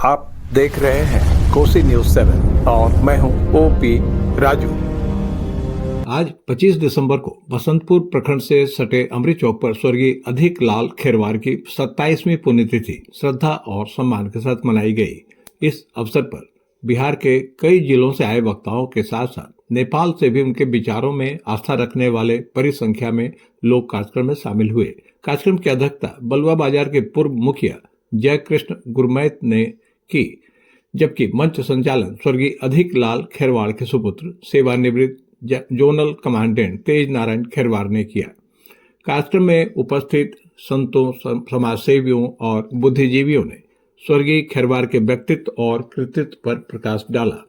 आप देख रहे हैं कोसी न्यूज 7 और मैं हूं ओपी राजू। आज 25 दिसंबर को बसंतपुर प्रखंड से सटे अमृत चौक पर स्वर्गीय अधिक लाल खेरवार की 27वीं पुण्यतिथि श्रद्धा और सम्मान के साथ मनाई गई। इस अवसर पर बिहार के कई जिलों से आए वक्ताओं के साथ साथ नेपाल से भी उनके विचारों में आस्था रखने वाले बड़ी संख्या में लोग कार्यक्रम में शामिल हुए। कार्यक्रम की अध्यक्षता बलुआ बाजार के पूर्व मुखिया जय कृष्ण गुरमैत ने की, जबकि मंच संचालन स्वर्गीय अधिक लाल खेरवार के सुपुत्र सेवानिवृत्त जोनल कमांडेंट तेज नारायण खेरवार ने किया। कार्यक्रम में उपस्थित संतों, समाज सेवियों और बुद्धिजीवियों ने स्वर्गीय खेरवार के व्यक्तित्व और कृतित्व पर प्रकाश डाला।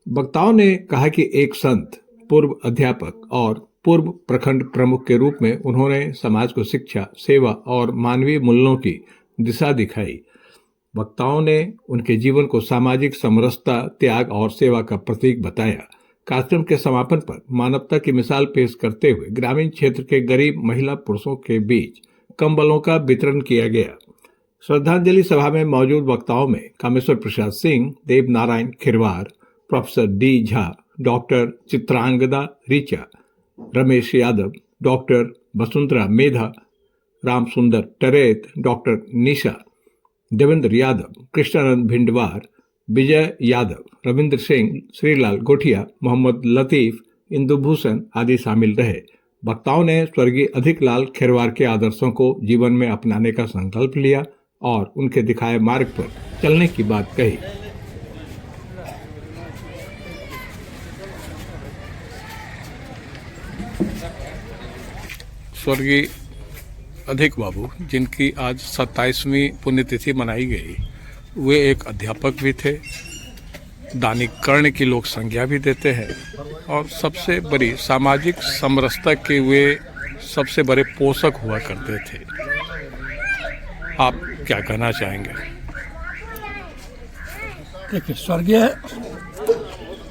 वक्ताओं ने कहा कि एक संत, पूर्व अध्यापक और पूर्व प्रखंड प्रमुख के रूप में उन्होंने समाज को शिक्षा, सेवा और मानवीय मूल्यों की दिशा दिखाई। वक्ताओं ने उनके जीवन को सामाजिक समरसता, त्याग और सेवा का प्रतीक बताया। कार्यक्रम के समापन पर मानवता की मिसाल पेश करते हुए ग्रामीण क्षेत्र के गरीब महिला पुरुषों के बीच कंबलों का वितरण किया गया। श्रद्धांजलि सभा में मौजूद वक्ताओं में Kameshwar Prasad Singh, Dev Narayan Kherwar, professor D Jha, doctor Chitrangada Richa, Ramesh Yadav, doctor Vasundhara Medha, Ram Sundar Taret, doctor Nisha, Devendra Yadav, Krishnanand Bhindwar, Vijay Yadav, Ravindra Singh, Shrilal Gothia, Mohammad Latif, Indubhushan आदि शामिल रहे। वक्ताओं ने स्वर्गीय अधिक लाल खेरवार के आदर्शों को जीवन में अपनाने का संकल्प लिया और उनके दिखाए मार्ग पर चलने की बात कही। स्वर्गीय अधिक बाबू, जिनकी आज 27वीं पुण्यतिथि मनाई गई, वे एक अध्यापक भी थे, दानिक कर्ण की लोक संज्ञा भी देते हैं और सबसे बड़ी सामाजिक समरसता के वे सबसे बड़े पोषक हुआ करते थे। आप क्या कहना चाहेंगे? देखिए, स्वर्गीय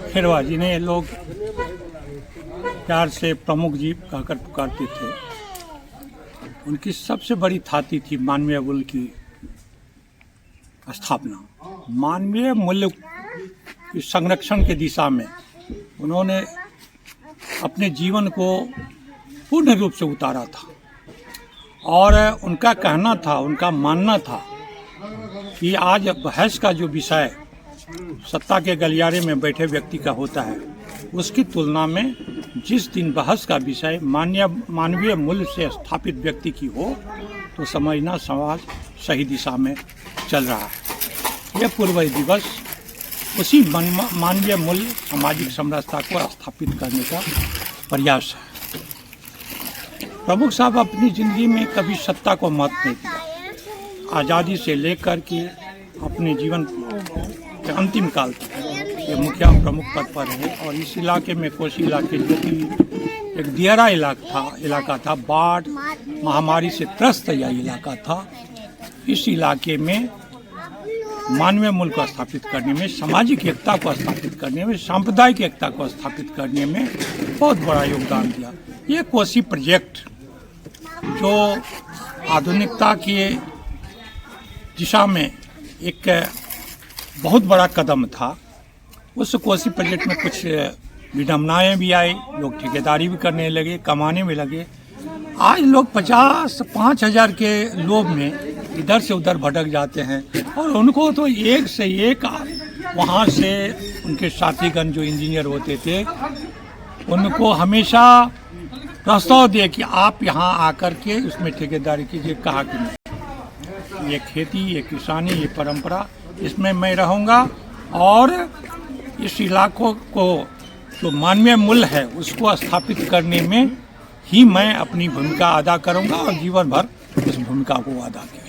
खेरवार जी ने लोग प्यार से प्रमुख जी कहकर पुकारते थे। उनकी सबसे बड़ी थाती थी मानवीय मूल्य की स्थापना। मानवीय मूल्य के संरक्षण के दिशा में उन्होंने अपने जीवन को पूर्ण रूप से उतारा था और उनका कहना था, उनका मानना था कि आज बहस का जो विषय सत्ता के गलियारे में बैठे व्यक्ति का होता है, उसकी तुलना में जिस दिन बहस का विषय मानवीय मूल्य से स्थापित व्यक्ति की हो, तो समझना समाज सही दिशा में चल रहा है। यह पूर्व दिवस उसी मानवीय मूल्य, सामाजिक समरसता को स्थापित करने का प्रयास है। प्रमुख साहब अपनी जिंदगी में कभी सत्ता को महत्व नहीं दिया। आज़ादी से लेकर के अपने जीवन के अंतिम काल तक ये मुखिया प्रमुख पद पर रहे और इस इलाके में, कोसी इलाके जो कि एक दियरा इलाका था, बाढ़ महामारी से त्रस्त यह इलाका था। इस इलाके में मानवीय मूल्य को स्थापित करने में, सामाजिक एकता को स्थापित करने में, सांप्रदायिक एकता को स्थापित करने में बहुत बड़ा योगदान दिया। ये कोसी प्रोजेक्ट जो आधुनिकता की दिशा में एक बहुत बड़ा कदम था, उस कोसी प्रोजेक्ट में कुछ विडम्बनाएँ भी आई, लोग ठेकेदारी भी करने लगे, कमाने में लगे। आज लोग 50-5,000 के लोभ में इधर से उधर भटक जाते हैं और उनको तो एक से एक वहाँ से उनके साथीगण जो इंजीनियर होते थे, उनको हमेशा प्रस्ताव दिए कि आप यहाँ आकर के उसमें ठेकेदारी कीजिए। कहा कि नहीं, ये खेती, ये किसानी, ये परंपरा, इसमें मैं रहूँगा और इस इलाकों को जो मानवीय मूल्य है उसको स्थापित करने में ही मैं अपनी भूमिका अदा करूँगा और जीवन भर इस भूमिका को अदा किया।